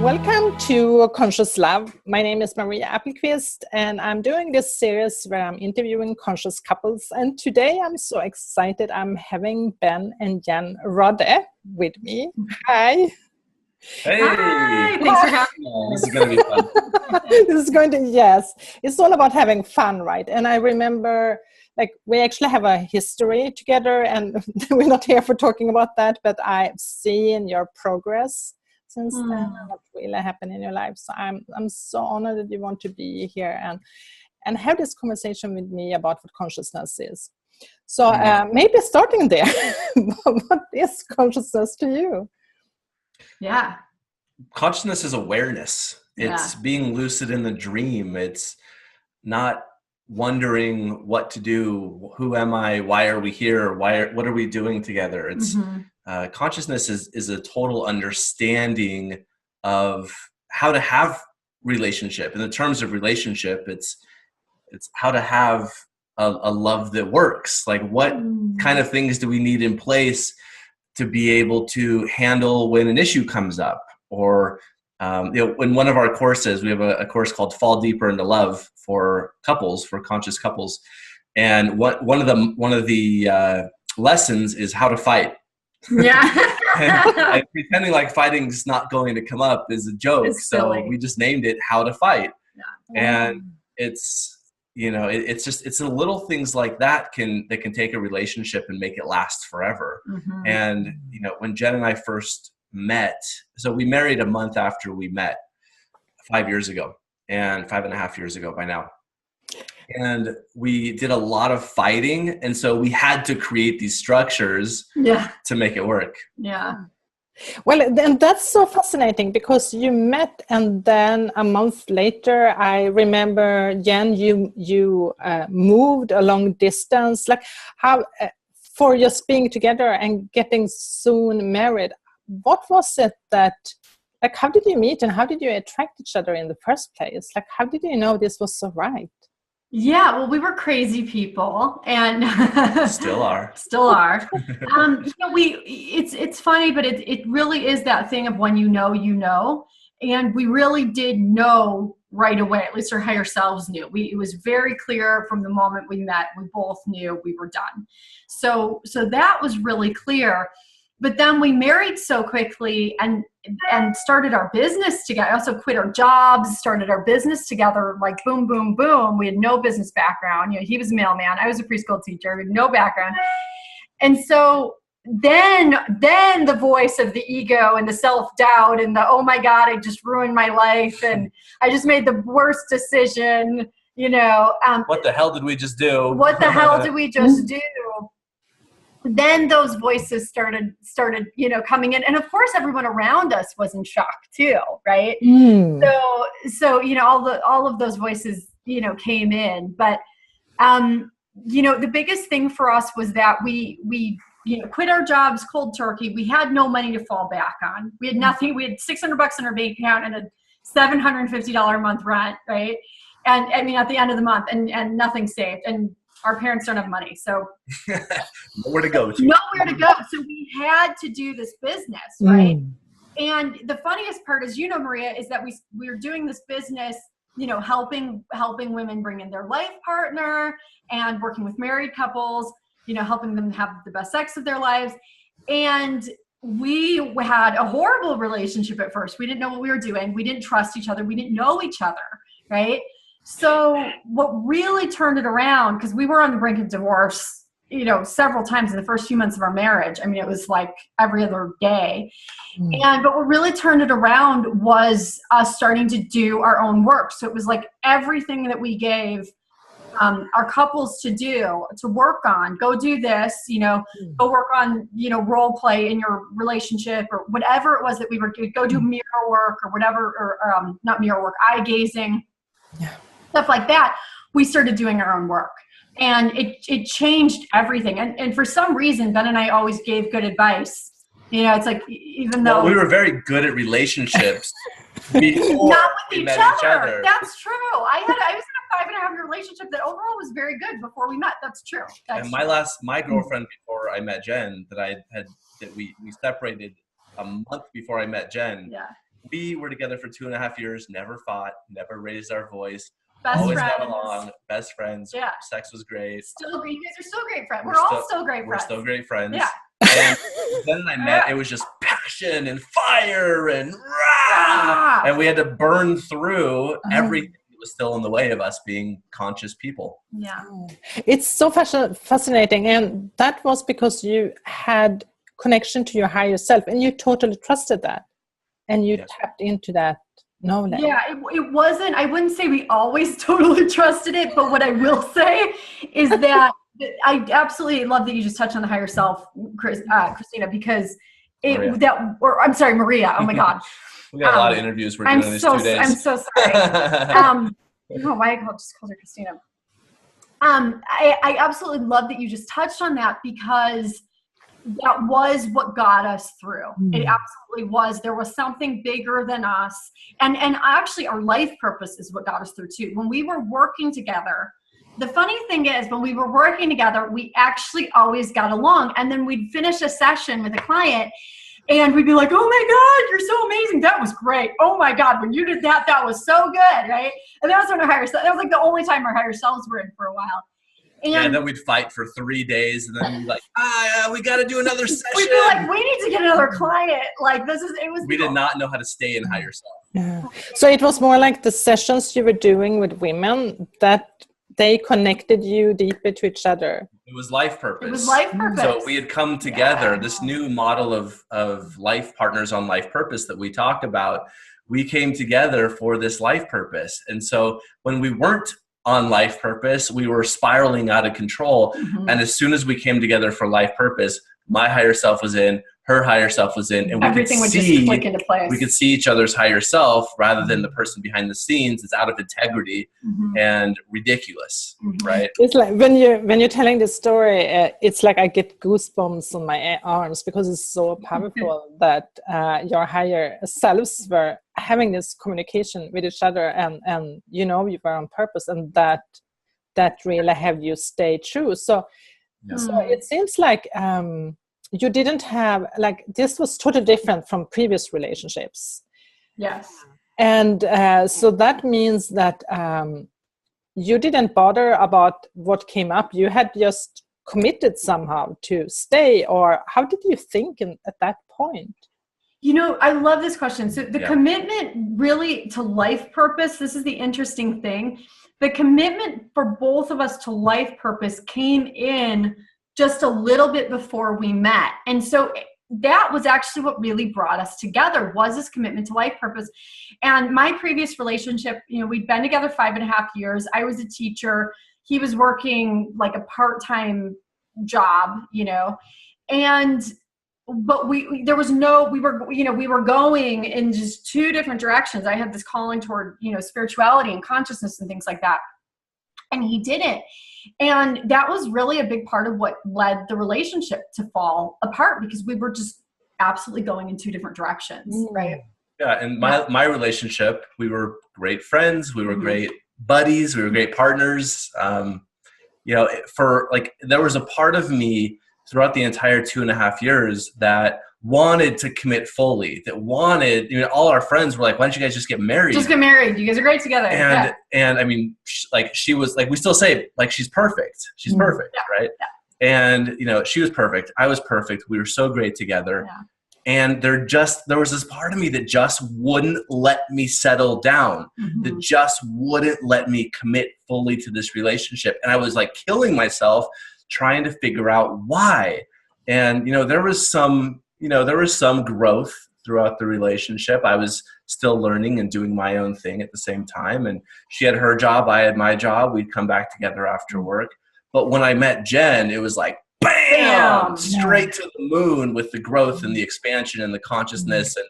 Welcome to Conscious Love. My name is Maria Appelqvist, and I'm doing this series where I'm interviewing conscious couples. And today I'm so excited. I'm having Ben and Jen Rode with me. Hi. Hey. Hi. Thanks for having me. This is going to be fun. This is going to, yes. It's all about having fun, right? And I remember, like, we actually have a history together, and we're not here for talking about that, but I've seen your progress since then, and what really happened in your life. So I'm so honored that you want to be here and have this conversation with me about what consciousness is. So maybe starting there, what is consciousness to you? Yeah. Consciousness is awareness. It's being lucid in the dream. It's not wondering what to do. Who am I? Why are we here? What are we doing together? It's consciousness is a total understanding of how to have relationship. In the terms of relationship, it's how to have a love that works. Like, what kind of things do we need in place to be able to handle when an issue comes up? Or in one of our courses, we have a course called Fall Deeper into Love for couples, for conscious couples. And one of the lessons is how to fight. Yeah. and pretending like fighting's not going to come up is a joke. So we just named it How to Fight. Yeah. And it's the little things like that that can take a relationship and make it last forever. And when Jen and I first met, so we married a month after we met 5 years ago, and 5.5 years ago by now. And we did a lot of fighting, and so we had to create these structures to make it work. Yeah. Well, and that's so fascinating, because you met, and then a month later, I remember, Jen, you moved a long distance. Like, how for just being together and getting soon married, what was it that, like, how did you meet and how did you attract each other in the first place? Like, how did you know this was so right? Yeah, well, we were crazy people, and still are. It's funny, but it really is that thing of when you know, and we really did know right away. At least our higher selves knew. It was very clear from the moment we met. We both knew we were done. So that was really clear. But then we married so quickly and started our business together. I also quit our jobs, started our business together, like boom, boom, boom. We had no business background. He was a mailman. I was a preschool teacher. We had no background. And so then the voice of the ego and the self-doubt and the, oh my God, I just ruined my life and I just made the worst decision, what the hell did we just do? What the hell did we just do? Then those voices started, coming in. And of course, everyone around us was in shock too, right? So, all of those voices, came in. But, the biggest thing for us was that we quit our jobs cold turkey. We had no money to fall back on. We had nothing. We had $600 in our bank account and a $750 a month rent, right? And I mean, at the end of the month, and nothing saved. And our parents don't have money, so nowhere to go. So we had to do this business, right? And the funniest part, as you know, Maria, is that we were doing this business, helping women bring in their life partner and working with married couples, helping them have the best sex of their lives. And we had a horrible relationship at first. We didn't know what we were doing. We didn't trust each other. We didn't know each other, right? So what really turned it around, because we were on the brink of divorce, several times in the first few months of our marriage. I mean, it was like every other day. But what really turned it around was us starting to do our own work. So it was like everything that we gave our couples to work on, go do this, go work on, role play in your relationship or whatever it was that we were doing, go do mirror work or whatever, or not mirror work, eye gazing. Yeah. Stuff like that. We started doing our own work, and it changed everything. And for some reason, Ben and I always gave good advice. It's like, even though we were very good at relationships before not with we each met other. each other. That's true. I was in a 5.5-year relationship that overall was very good before we met. That's true. And my girlfriend before I met Jen, we separated a month before I met Jen. Yeah. we were together for 2.5 years, never fought, never raised our voice, Best always friends. got along, best friends. Yeah. Sex was great. Still, you guys are still great friends. We're all still great friends. We're still great friends. Yeah. And then I met, it was just passion and fire and rah! And we had to burn through everything that was still in the way of us being conscious people. Yeah. It's so fascinating. And that was because you had connection to your higher self and you totally trusted that. And you tapped into that knowledge. Yeah, it wasn't, I wouldn't say we always totally trusted it, but what I will say is that I absolutely love that you just touched on the higher self, Christina, because I'm sorry, Maria. Oh my God. We got a lot of interviews we're doing these 2 days. I'm so sorry. I don't know why I just called her Christina. I absolutely love that you just touched on that, because that was what got us through. It absolutely was. There was something bigger than us. And actually our life purpose is what got us through too. When we were working together, the funny thing is when we were working together, we actually always got along. And then we'd finish a session with a client and we'd be like, oh my God, you're so amazing. That was great. Oh my God, when you did that, that was so good, right? And that was when that was like the only time our higher selves were in for a while. And then we'd fight for 3 days, and then we'd be like, we got to do another session. We'd be like, we need to get another client. Like we did not know how to stay in higher self. Yeah. So it was more like the sessions you were doing with women that they connected you deeper to each other. It was life purpose. It was life purpose. So we had come together, this new model of life partners on life purpose that we talk about. We came together for this life purpose. And so when we weren't on life purpose, we were spiraling out of control. And as soon as we came together for life purpose, my higher self was in, her higher self was in, and everything would just click into place. We could see each other's higher self rather than the person behind the scenes. It's out of integrity and ridiculous, right? It's like when you're telling this story, it's like I get goosebumps on my arms because it's so powerful that your higher selves were having this communication with each other, and you know you were on purpose, and that really have you stay true. So it seems like you didn't have, like, this was totally different from previous relationships. Yes. And so that means that you didn't bother about what came up. You had just committed somehow to stay, or how did you think at that point? You know, I love this question. So the commitment really to life purpose, this is the interesting thing. The commitment for both of us to life purpose came in just a little bit before we met. And so that was actually what really brought us together, was this commitment to life purpose. And my previous relationship, you know, we'd been together 5.5 years. I was a teacher. He was working like a part-time job, you know, but we were going in just two different directions. I had this calling toward, you know, spirituality and consciousness and things like that. And he didn't. And that was really a big part of what led the relationship to fall apart, because we were just absolutely going in two different directions, right? Yeah, and my relationship, we were great friends, we were great buddies, we were great partners. You know, there was a part of me throughout the entire 2.5 years that wanted to commit fully, that wanted, you know, all our friends were like, why don't you guys just get married? Just get married. You guys are great together. And I mean, she was like, we still say, like, she's perfect. She's perfect, right? Yeah. And, you know, she was perfect. I was perfect. We were so great together. Yeah. And there was this part of me that just wouldn't let me settle down, that just wouldn't let me commit fully to this relationship. And I was like killing myself trying to figure out why. And, you know, there was some growth throughout the relationship. I was still learning and doing my own thing at the same time. And she had her job, I had my job. We'd come back together after work. But when I met Jen, it was like, bam, straight to the moon with the growth and the expansion and the consciousness, and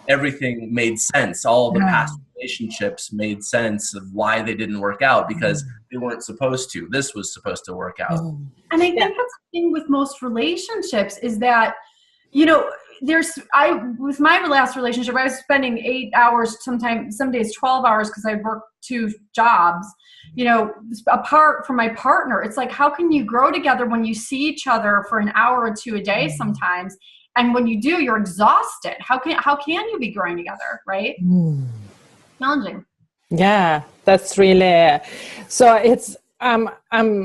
everything made sense. All of the past relationships made sense of why they didn't work out, because they weren't supposed to. This was supposed to work out. And I think that's the thing with most relationships is that, you know, with my last relationship, I was spending 8 hours, some days 12 hours, because I worked 2 jobs, you know, apart from my partner. It's like, how can you grow together when you see each other for an hour or 2 a day sometimes, And when you do, you're exhausted. How can you be growing together, right? Challenging. Yeah, that's really, so it's, I'm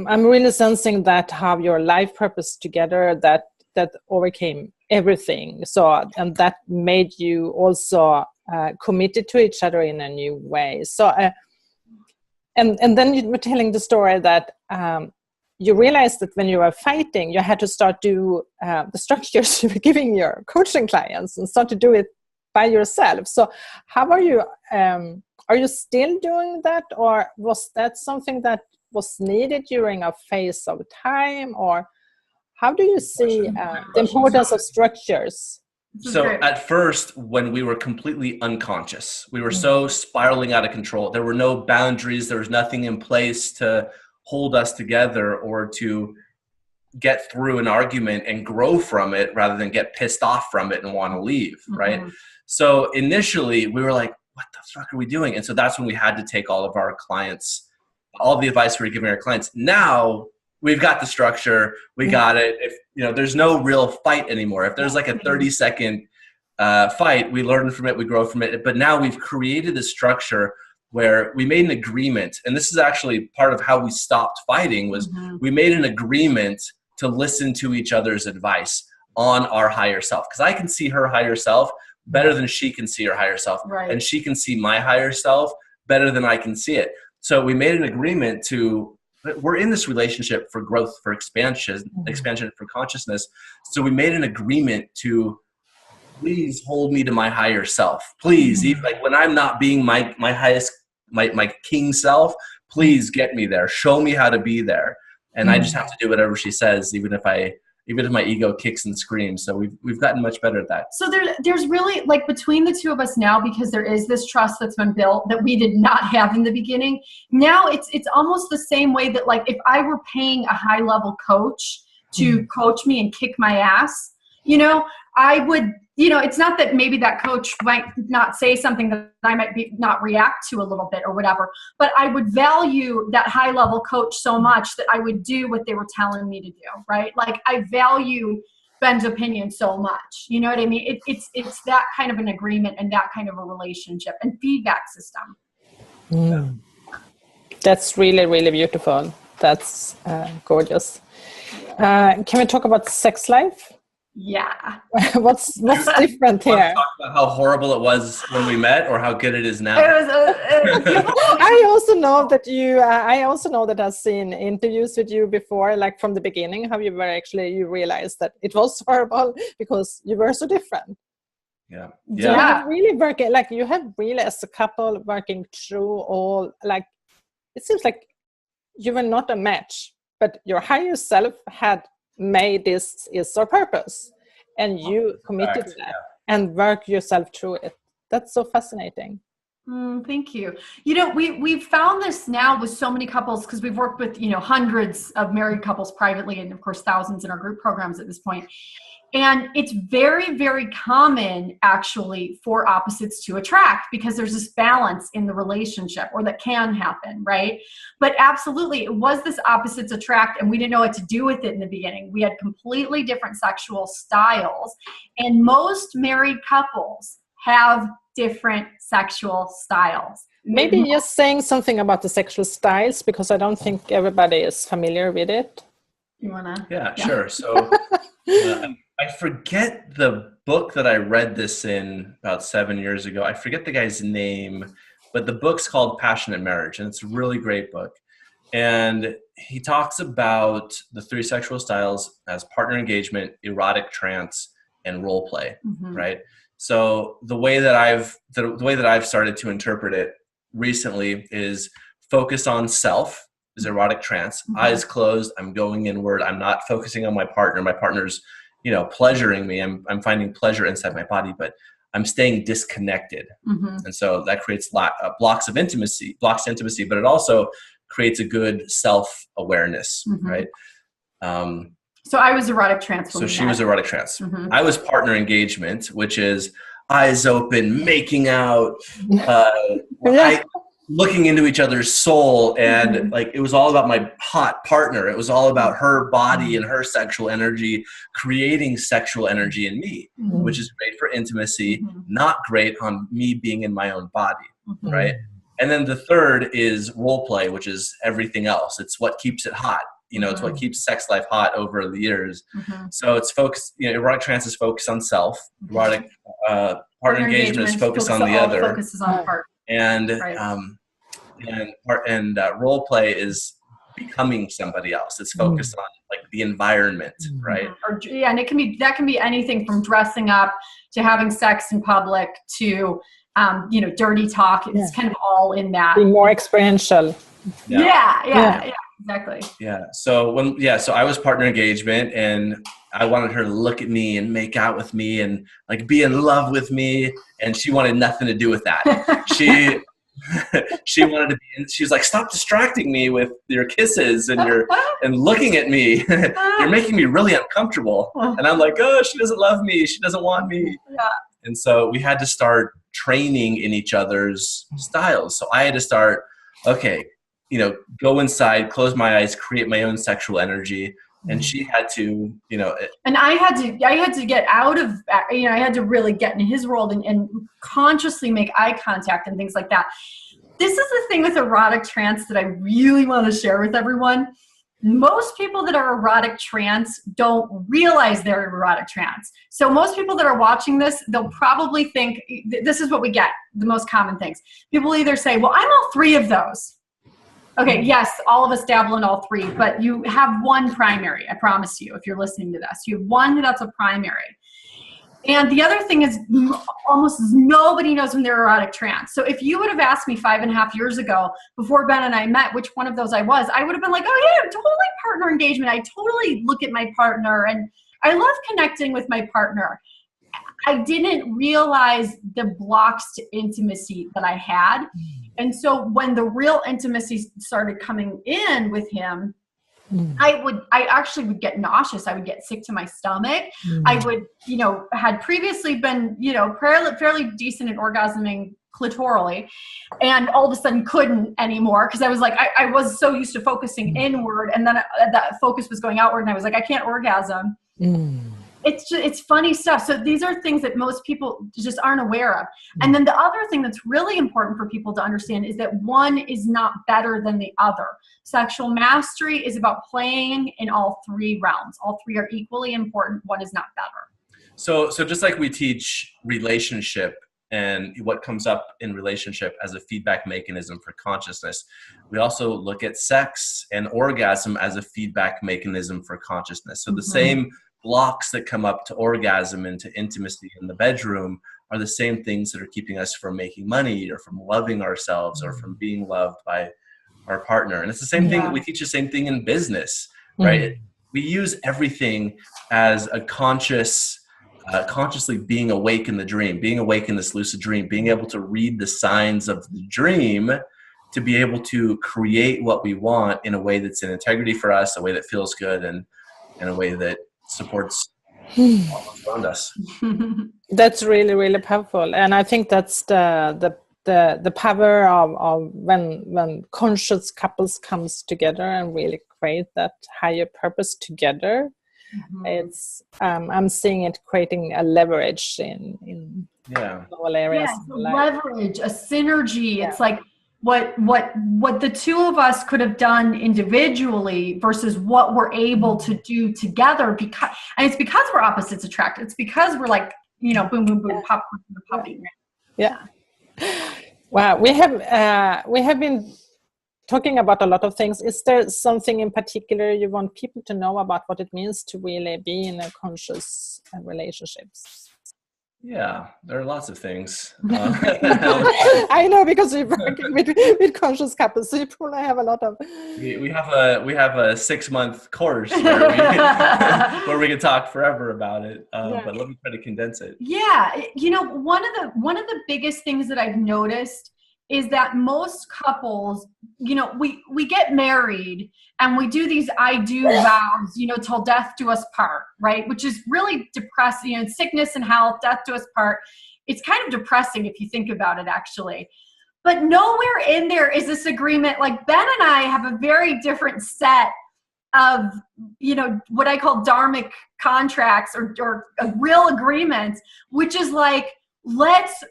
really sensing that how your life purpose together, that overcame everything. So, and that made you also committed to each other in a new way. So, and then you were telling the story that you realized that when you were fighting, you had to start do the structures you were giving your coaching clients and start to do it by yourself. So how are you still doing that, or was that something that was needed during a phase of time, or how do you see the importance of structures? So at first, when we were completely unconscious, we were so spiraling out of control. There were no boundaries. There was nothing in place to hold us together or to get through an argument and grow from it rather than get pissed off from it and want to leave, right? So initially, we were like, what the fuck are we doing? And so that's when we had to take all of our clients, all the advice we were giving our clients. Now we've got the structure, we got it. If there's no real fight anymore. If there's like a 30-second fight, we learn from it, we grow from it. But now we've created a structure where we made an agreement, and this is actually part of how we stopped fighting, was we made an agreement to listen to each other's advice on our higher self. Because I can see her higher self better than she can see her higher self. Right. And she can see my higher self better than I can see it. So we made an agreement we're in this relationship for growth, for expansion for consciousness. So we made an agreement to please hold me to my higher self. Please, even like when I'm not being my highest, my king self, please get me there. Show me how to be there. And I just have to do whatever she says, even if my ego kicks and screams. So we've gotten much better at that. So there's really, like, between the two of us now, because there is this trust that's been built that we did not have in the beginning. Now it's almost the same way that, like, if I were paying a high level coach to coach me and kick my ass, I would, it's not that maybe that coach might not say something that I might not react to a little bit or whatever, but I would value that high level coach so much that I would do what they were telling me to do, right? Like, I value Ben's opinion so much, you know what I mean? It's that kind of an agreement and that kind of a relationship and feedback system. That's really, really beautiful. That's gorgeous. Can we talk about sex life? Yeah. What's different here? Talk about how horrible it was when we met, or how good it is now. I also know that I've seen interviews with you before, like from the beginning, how you realized that it was horrible because you were so different. Yeah. So you have really working, like you have really as a couple working through all, like, it seems like you were not a match, but your higher self had made this is our purpose, and you committed to that and work yourself through it. That's so fascinating. Thank you. We've found this now with so many couples, because we've worked with hundreds of married couples privately, and of course thousands in our group programs at this point. And it's very, very common, actually, for opposites to attract, because there's this balance in the relationship, or that can happen, right? But absolutely, it was this opposites attract, and we didn't know what to do with it in the beginning. We had completely different sexual styles, and most married couples have different sexual styles. Maybe just saying something about the sexual styles, because I don't think everybody is familiar with it. You wanna? Yeah, sure. So I forget the book that I read this in about 7 years ago. I forget the guy's name, but the book's called Passionate Marriage, and it's a really great book. And he talks about the 3 sexual styles as partner engagement, erotic trance, and role play, right? So the way that I've started to interpret it recently is focus on self, is erotic trance, eyes closed, I'm going inward, I'm not focusing on my partner. My partner's pleasuring me. I'm finding pleasure inside my body, but I'm staying disconnected. And so that creates blocks to intimacy, but it also creates a good self-awareness, right? So I was erotic trance. So she was erotic trance. I was partner engagement, which is eyes open, making out. looking into each other's soul, and like it was all about my hot partner. It was all about her body and her sexual energy creating sexual energy in me, which is great for intimacy, not great on me being in my own body, right? And then the third is role play, which is everything else. It's what keeps it hot. You know, it's what keeps sex life hot over the years. So it's focused, you know, erotic trance is focused on self. Erotic partner engagement is focused on the other. Focuses on the part. And role play is becoming somebody else. It's focused on like the environment, right? And that can be anything from dressing up to having sex in public to you know, dirty talk. It's kind of all in that. Being more experiential. Yeah, exactly. Yeah. So so I was partner engagement, and I wanted her to look at me and make out with me and like be in love with me, and she wanted nothing to do with that. She wanted to be. She was like, "Stop distracting me with your kisses and looking at me. You're making me really uncomfortable." And I'm like, "Oh, she doesn't love me. She doesn't want me." Yeah. And so we had to start training in each other's styles. So I had to start, okay, you know, go inside, close my eyes, create my own sexual energy. And she had to, you know. And I had to get out of, you know, I had to really get in his world and consciously make eye contact and things like that. This is the thing with erotic trance that I really want to share with everyone. Most people that are erotic trance don't realize they're erotic trance. So most people that are watching this, they'll probably think, this is what we get, the most common things. People either say, well, I'm all three of those. Okay, yes, all of us dabble in all three, but you have one primary, I promise you, if you're listening to this. You have one that's a primary. And the other thing is almost nobody knows when they're erotic trance. So if you would have asked me 5.5 years ago, before Ben and I met, which one of those I was, I would have been like, oh yeah, totally partner engagement. I totally look at my partner and I love connecting with my partner. I didn't realize the blocks to intimacy that I had. And so when the real intimacy started coming in with him, I actually would get nauseous. I would get sick to my stomach. I would, you know, had previously been, you know, fairly decent at orgasming clitorally, and all of a sudden couldn't anymore because I was like, I was so used to focusing inward, and then that focus was going outward, and I was like, I can't orgasm. It's funny stuff. So these are things that most people just aren't aware of. And then the other thing that's really important for people to understand is that one is not better than the other. Sexual mastery is about playing in all three realms. All three are equally important. One is not better. So just like we teach relationship and what comes up in relationship as a feedback mechanism for consciousness, we also look at sex and orgasm as a feedback mechanism for consciousness. So the same blocks that come up to orgasm and to intimacy in the bedroom are the same things that are keeping us from making money or from loving ourselves or from being loved by our partner. And it's the same thing that we teach the same thing in business, right? We use everything as a consciously being awake in the dream, being awake in this lucid dream, being able to read the signs of the dream to be able to create what we want in a way that's in integrity for us, a way that feels good, and in a way that supports all around us. That's really, really powerful. And I think that's the power of when conscious couples comes together and really create that higher purpose together. It's I'm seeing it creating a leverage in all areas. Yeah, leverage, a synergy. Yeah. It's like what the two of us could have done individually versus what we're able to do together, because it's because we're opposites attract. It's because we're like, you know, boom, boom, boom, pop, popping. Yeah. Wow. We have been talking about a lot of things. Is there something in particular you want people to know about what it means to really be in a conscious relationships? Yeah, there are lots of things. I know, because we're working with conscious couples, so you probably have a lot of. We have a 6-month course where we can talk forever about it, but let me try to condense it. Yeah, you know, one of the biggest things that I've noticed is that most couples, you know, we get married and we do these I do vows, you know, till death do us part, right? Which is really depressing, you know, sickness and health, death do us part. It's kind of depressing if you think about it, actually. But nowhere in there is this agreement. Like Ben and I have a very different set of, you know, what I call dharmic contracts or real agreements, which is like,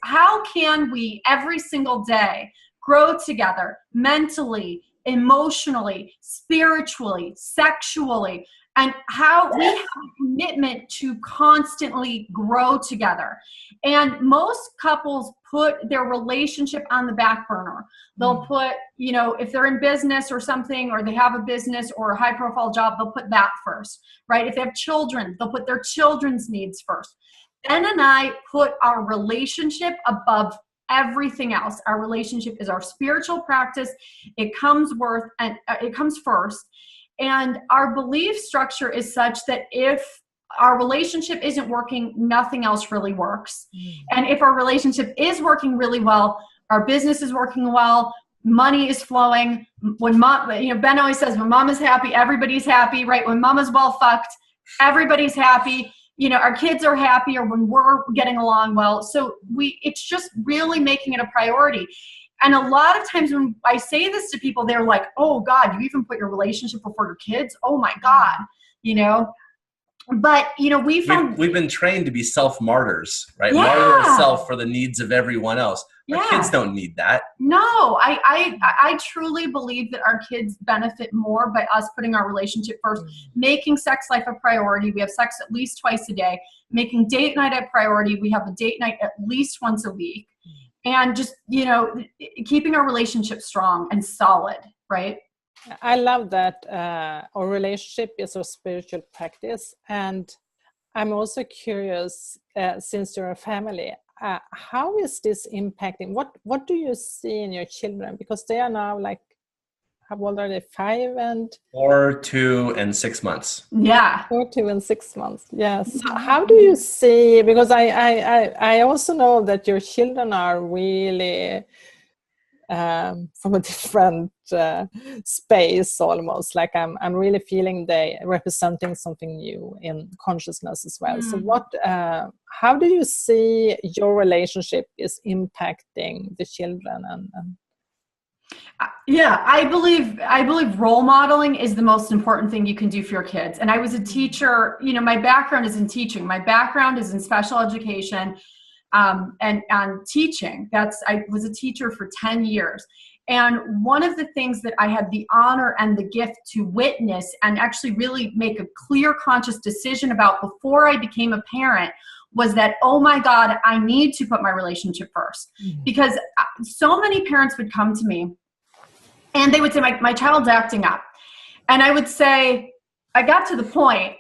how can we every single day grow together mentally, emotionally, spiritually, sexually, and how we have a commitment to constantly grow together. And most couples put their relationship on the back burner. They'll put, you know, if they're in business or something, or they have a business or a high profile job, they'll put that first, right? If they have children, they'll put their children's needs first. Ben and I put our relationship above everything else. Our relationship is our spiritual practice. It comes first. And our belief structure is such that if our relationship isn't working, nothing else really works. And if our relationship is working really well, our business is working well, money is flowing. When Ben always says, when mom is happy, everybody's happy, right? When mama's well fucked, everybody's happy. You know, our kids are happier when we're getting along well. So it's just really making it a priority. And a lot of times when I say this to people, they're like, oh God, you even put your relationship before your kids? Oh my God, you know? But, you know, we've been trained to be self-martyrs, right? Yeah. Martyr ourselves for the needs of everyone else. Our kids don't need that. No, I truly believe that our kids benefit more by us putting our relationship first, making sex life a priority. We have sex at least twice a day, making date night a priority. We have a date night at least once a week. And just, you know, keeping our relationship strong and solid, right? I love that our relationship is a spiritual practice. And I'm also curious, since you're a family, how is this impacting? What do you see in your children? Because they are now like, how old are they? 5 and 4, 2, and 6 months. Yeah. 4, 2, and 6 months. Yes. How do you see? Because I also know that your children are really from a different space almost. Like I'm really feeling they representing something new in consciousness as well. So how do you see your relationship is impacting the children and Yeah, I believe role modeling is the most important thing you can do for your kids. And I was a teacher, you know, my background is in teaching. My background is in special education and teaching. I was a teacher for 10 years. And one of the things that I had the honor and the gift to witness and actually really make a clear, conscious decision about before I became a parent was that, oh my God, I need to put my relationship first. Because so many parents would come to me and they would say, my child's acting up. And I would say, I got to the point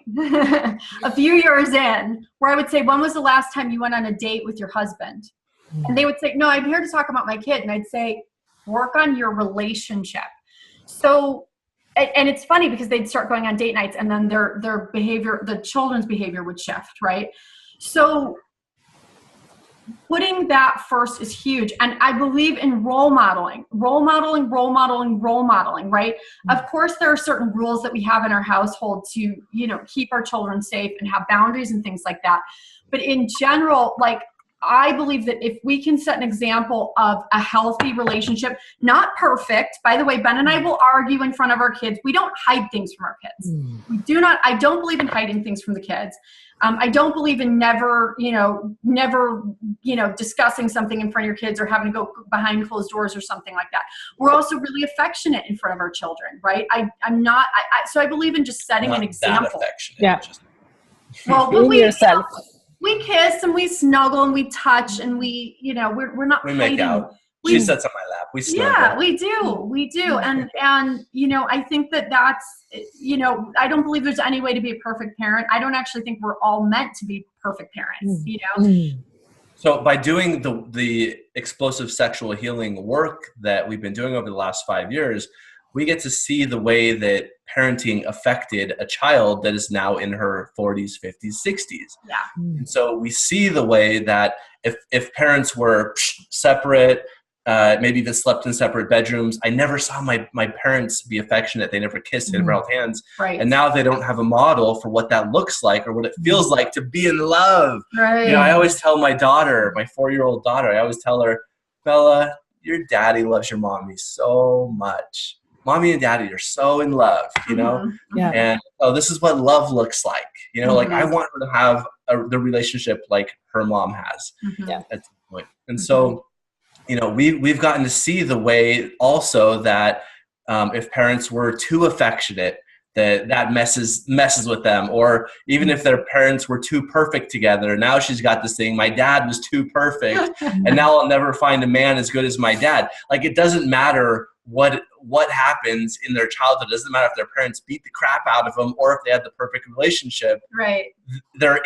a few years in where I would say, when was the last time you went on a date with your husband? And they would say, no, I'm here to talk about my kid. And I'd say, work on your relationship. So, and it's funny because they'd start going on date nights and then their behavior, the children's behavior would shift, right? So putting that first is huge. And I believe in role modeling, right? Of course, there are certain rules that we have in our household to, you know, keep our children safe and have boundaries and things like that. But in general, like, I believe that if we can set an example of a healthy relationship, not perfect, by the way, Ben and I will argue in front of our kids. We don't hide things from our kids. I don't believe in hiding things from the kids. I don't believe in never discussing something in front of your kids or having to go behind closed doors or something like that. We're also really affectionate in front of our children, right? So I believe in just setting an example. That affectionate. Yeah. Well, yourself. We kiss and we snuggle and we touch and we not. We make out. She sits on my lap. We snuggle. Yeah, we do. And I think that's, I don't believe there's any way to be a perfect parent. I don't actually think we're all meant to be perfect parents, So by doing the explosive sexual healing work that we've been doing over the last 5 years, we get to see the way that parenting affected a child that is now in her 40s, 50s, 60s. Yeah. And so we see the way that if parents were separate, maybe they slept in separate bedrooms. I never saw my parents be affectionate. They never kissed, they never held hands. Right. And now they don't have a model for what that looks like or what it feels like to be in love. Right. I always tell my daughter, my 4-year-old daughter, I always tell her, Bella, your daddy loves your mommy so much. Mommy and daddy are so in love, you know? Yeah. And this is what love looks like. You know, like I want her to have the relationship like her mom has at some point. And so, you know, we've gotten to see the way also that if parents were too affectionate, that messes with them. Or even if their parents were too perfect together, now she's got this thing, my dad was too perfect, and now I'll never find a man as good as my dad. Like, it doesn't matter what happens in their childhood. It doesn't matter if their parents beat the crap out of them or if they had the perfect relationship. Right. There are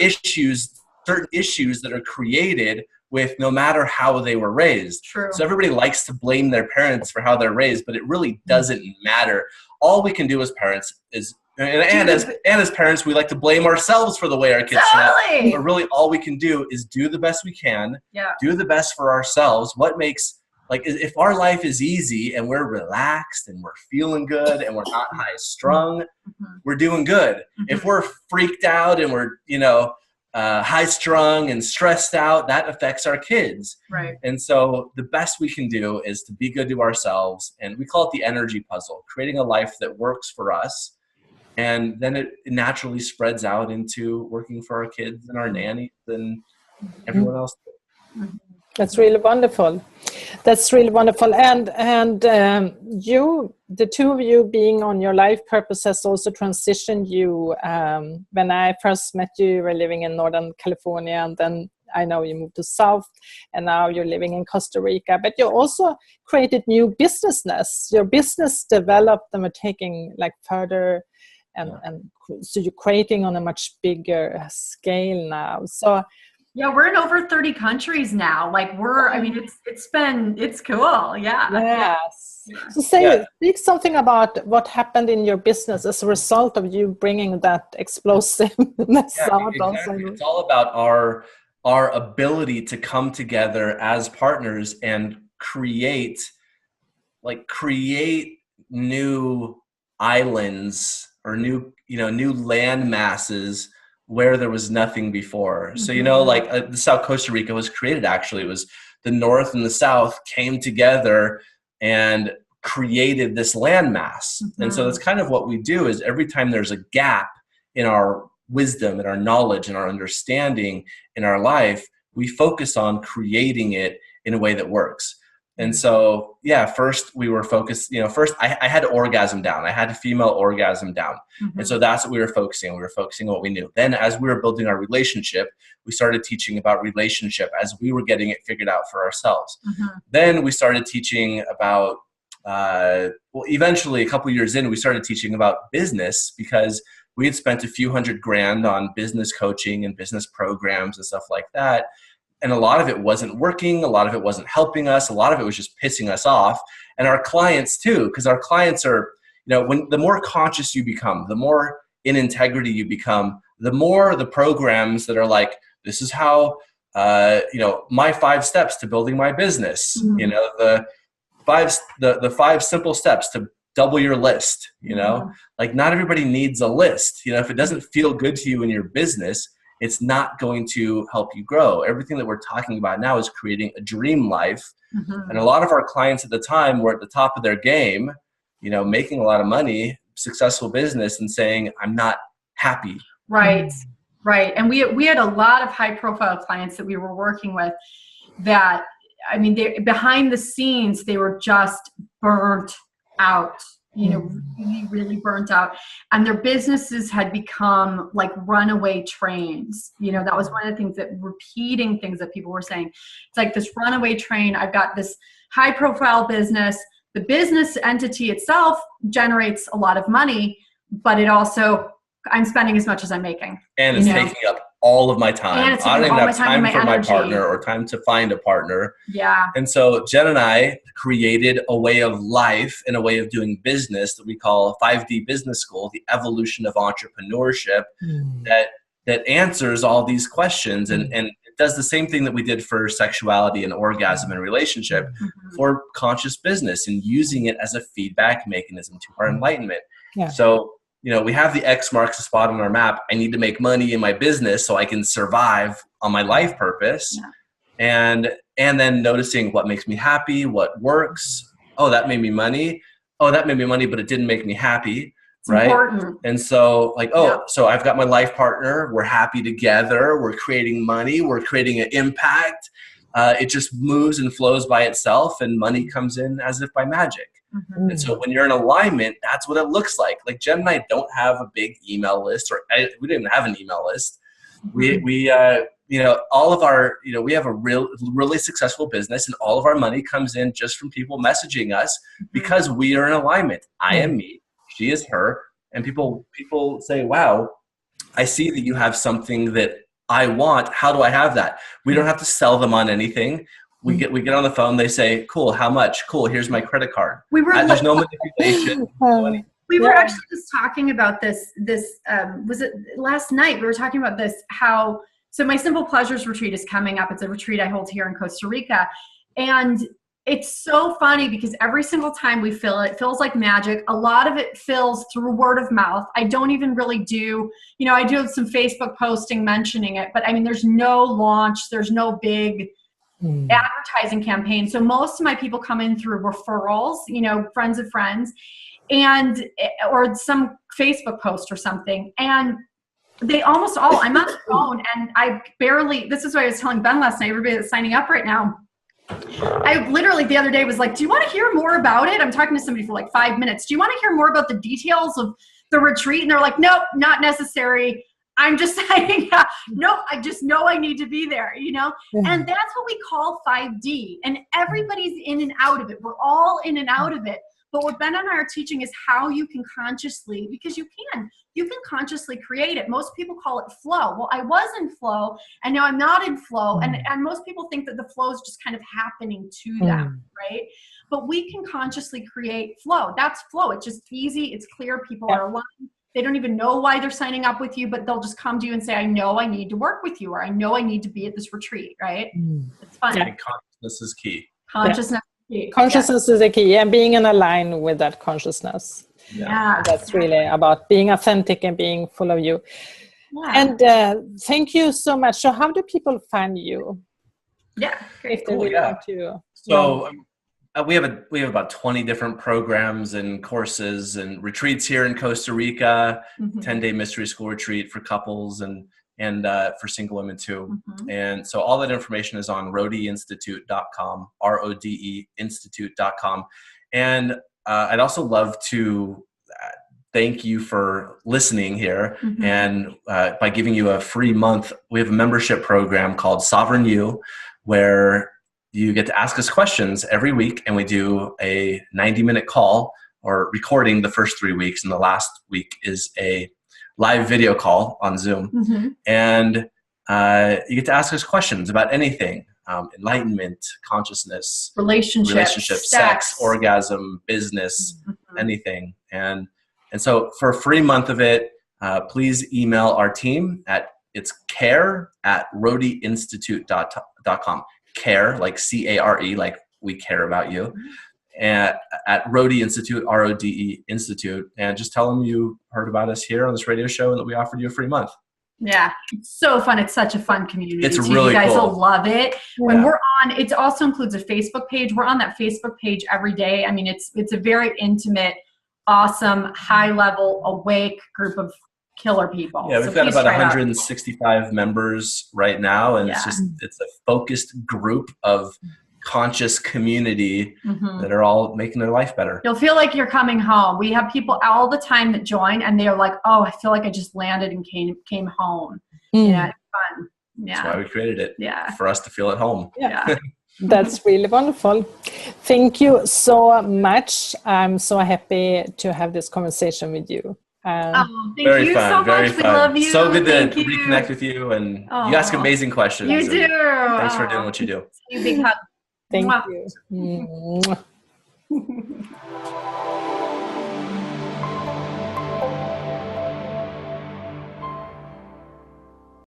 certain issues that are created with no matter how they were raised. True. So everybody likes to blame their parents for how they're raised, but it really doesn't matter. All we can do as parents is, and as parents, we like to blame ourselves for the way our kids turn out. But really all we can do is do the best we can, do the best for ourselves. What makes, like, if our life is easy and we're relaxed and we're feeling good and we're not high strung, we're doing good. If we're freaked out and we're, you know, high strung and stressed out, that affects our kids. Right. And so the best we can do is to be good to ourselves. And we call it the energy puzzle, creating a life that works for us. And then it naturally spreads out into working for our kids and our nannies and everyone else. That's really wonderful. That's really wonderful. And you, the two of you being on your life purpose, has also transitioned you. When I first met you, you were living in Northern California, and then I know you moved to South, and now you're living in Costa Rica. But you also created new business. Your business developed and were taking like further, and so you're creating on a much bigger scale now. So. Yeah, we're in over 30 countries now. Like I mean, it's cool. Yeah. Yes. So speak something about what happened in your business as a result of you bringing that explosiveness out. Exactly. Also. It's all about our ability to come together as partners and create new islands or new land masses where there was nothing before. So, you know, like the South Costa Rica was created, actually. It was the North and the South came together and created this landmass. And so that's kind of what we do, is every time there's a gap in our wisdom and our knowledge and our understanding in our life, we focus on creating it in a way that works. And so, first we were focused, I had orgasm down. I had female orgasm down. And so that's what we were focusing on. We were focusing on what we knew. Then as we were building our relationship, we started teaching about relationship as we were getting it figured out for ourselves. Then we started teaching about, eventually a couple of years in, we started teaching about business, because we had spent a few $100,000 on business coaching and business programs and stuff like that. And a lot of it wasn't working. A lot of it wasn't helping us. A lot of it was just pissing us off. And our clients too, because our clients are, the more conscious you become, the more in integrity you become, the more the programs that are like, this is how, my 5 steps to building my business, the 5 simple steps to double your list, like not everybody needs a list. If it doesn't feel good to you in your business, it's not going to help you grow. Everything that we're talking about now is creating a dream life. And a lot of our clients at the time were at the top of their game, making a lot of money, successful business, and saying, I'm not happy. Right. And we had a lot of high profile clients that we were working with that, I mean, behind the scenes, they were just burnt out. Really burnt out, and their businesses had become like runaway trains. That was one of the things, repeating things that people were saying. It's like this runaway train. I've got this high profile business. The business entity itself generates a lot of money, but it also, I'm spending as much as I'm making. And it's taking up all of my time. I don't even have time for my partner or time to find a partner. Yeah. And so Jen and I created a way of life and a way of doing business that we call 5D Business School, the evolution of entrepreneurship, that answers all these questions and it does the same thing that we did for sexuality and orgasm and relationship for conscious business, and using it as a feedback mechanism to our enlightenment. Yeah. So, we have the X marks the spot on our map. I need to make money in my business so I can survive on my life purpose. Yeah. And and then noticing what makes me happy, what works. Oh, that made me money. Oh, that made me money, but it didn't make me happy. It's right? important. And so like, so I've got my life partner. We're happy together. We're creating money. We're creating an impact. It just moves and flows by itself, and money comes in as if by magic. Mm-hmm. And so when you're in alignment, that's what it looks like. Like Jen and I don't have a big email list, or we didn't have an email list. Mm-hmm. We all of our, we have a really successful business, and all of our money comes in just from people messaging us because we are in alignment. I am me, she is her, and people say, wow, I see that you have something that I want. How do I have that? We don't have to sell them on anything. We get on the phone. They say, cool, how much? Cool, here's my credit card. There's no manipulation. We were actually just talking about this, was it last night? We were talking about this, so my Simple Pleasures retreat is coming up. It's a retreat I hold here in Costa Rica. And it's so funny because every single time we fill it, it feels like magic. A lot of it fills through word of mouth. I don't even really do, I do some Facebook posting mentioning it, but I mean, there's no launch, there's no big advertising campaign. So most of my people come in through referrals, friends of friends, or some Facebook post or something. And they almost all, I'm on the phone and this is what I was telling Ben last night, everybody that's signing up right now. I literally the other day was like, do you want to hear more about it? I'm talking to somebody for like 5 minutes. Do you want to hear more about the details of the retreat? And they're like, nope, not necessary. I'm just saying, no, I just know I need to be there, And that's what we call 5D. And everybody's in and out of it. We're all in and out of it. But what Ben and I are teaching is how you can consciously, because you can consciously create it. Most people call it flow. Well, I was in flow and now I'm not in flow. And most people think that the flow is just kind of happening to them, right? But we can consciously create flow. That's flow. It's just easy. It's clear. People are aligned. They don't even know why they're signing up with you, but they'll just come to you and say, I know I need to work with you, or I know I need to be at this retreat, right? It's fun. Yeah, consciousness is key. Consciousness. Consciousness is the key, and being in alignment with that consciousness. Yeah. That's really about being authentic and being full of you. Yeah. And thank you so much. So how do people find you? Yeah. If they really want to. So we have about 20 different programs and courses and retreats here in Costa Rica, 10-day mystery school retreat for couples and for single women too. And so all that information is on RodeInstitute.com, RodeInstitute.com. And I'd also love to thank you for listening here. And by giving you a free month, we have a membership program called Sovereign You, where you get to ask us questions every week. And we do a 90-minute call or recording the first 3 weeks. And the last week is a live video call on Zoom. And you get to ask us questions about anything, enlightenment, consciousness, relationships, sex, orgasm, business, anything. And so for a free month of it, please email our team it's care@RodeInstitute.com. Care, like CARE, like we care about you. At RodeInstitute, RODE Institute, and just tell them you heard about us here on this radio show and that we offered you a free month. Yeah, it's so fun. It's such a fun community. It's really cool. You guys will love it. When we're on, it also includes a Facebook page. We're on that Facebook page every day. I mean, it's a very intimate, awesome, high-level, awake group of killer people. Yeah, we've got about 165 members right now, and it's a focused group of conscious community that are all making their life better. You'll feel like you're coming home. We have people all the time that join and they're like, oh, I feel like I just landed and came home. Yeah, it's fun. Yeah. That's why we created it. Yeah. For us to feel at home. Yeah. That's really wonderful. Thank you so much. I'm so happy to have this conversation with you. Thank you so much. We love you. So good to reconnect with you, and you ask amazing questions. You do. Thanks for doing what you do. Big hug. Thank you.